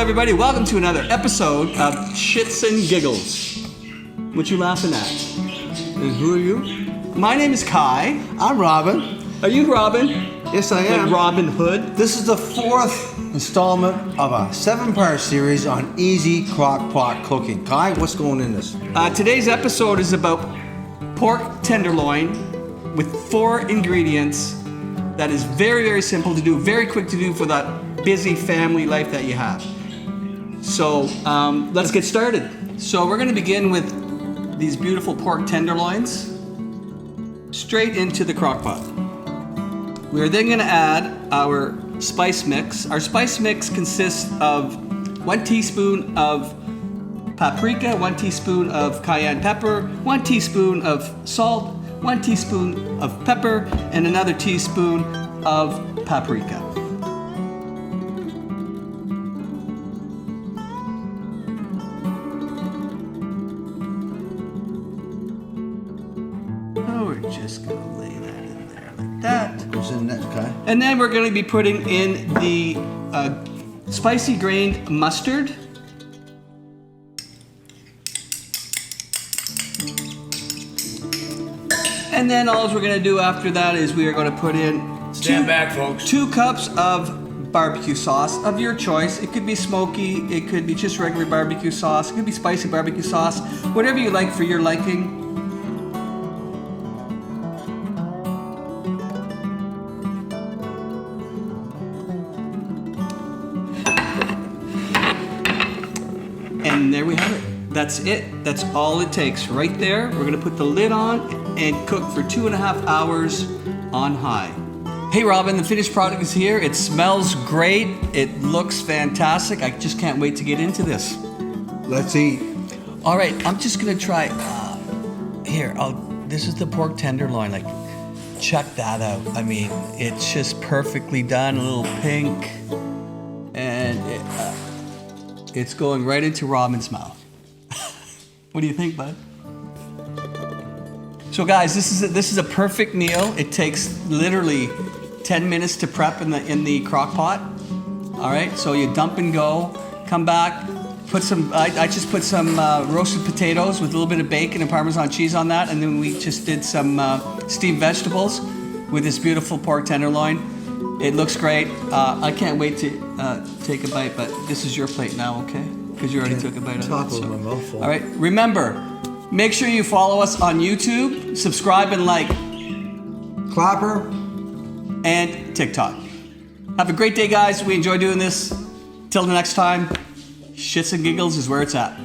everybody. Welcome to another episode of Shits and Giggles. What you laughing at? And who are you? My name is Kai. I'm Robin. Are you Robin? Yes, I am. Like Robin Hood? This is the fourth installment of a 7-part series on easy crock pot cooking. Kai, what's going in this? Today's episode is about pork tenderloin with 4 ingredients that is very, very simple to do, very quick to do for that busy family life that you have. So let's get started. So we're going to begin with these beautiful pork tenderloins straight into the crock pot. We are then going to add our spice mix. Our spice mix consists of 1 teaspoon of paprika, 1 teaspoon of cayenne pepper, 1 teaspoon of salt, 1 teaspoon of pepper, and another teaspoon of paprika. Oh, we're just gonna lay that in there like that. What's in next, Kai? And then we're going to be putting in the spicy grained mustard. And then all we're going to do after that is we are going to put in Stand back, folks. 2 cups of barbecue sauce of your choice. It could be smoky, it could be just regular barbecue sauce, it could be spicy barbecue sauce, whatever you like for your liking. And there we have it. That's it. That's all it takes right there. We're gonna put the lid on and cook for 2.5 hours on high. Hey Robin, the finished product is here. It smells great. It looks fantastic. I just can't wait to get into this. Let's eat. All right, I'm just gonna try. This is the pork tenderloin. Like, check that out. I mean, it's just perfectly done. A little pink, and it's going right into Robin's mouth. What do you think, bud? So, guys, this is a perfect meal. It takes literally 10 minutes to prep in the crock pot. All right, so you dump and go. Come back. I just put some roasted potatoes with a little bit of bacon and Parmesan cheese on that, and then we just did some steamed vegetables with this beautiful pork tenderloin. It looks great. I can't wait to take a bite, but this is your plate now, okay? Because you already took a bite of it. Top of my mouth full. All right, remember, make sure you follow us on YouTube, subscribe and like, Clapper. and TikTok. Have a great day, guys. We enjoy doing this. Till the next time, Shits and Giggles is where it's at.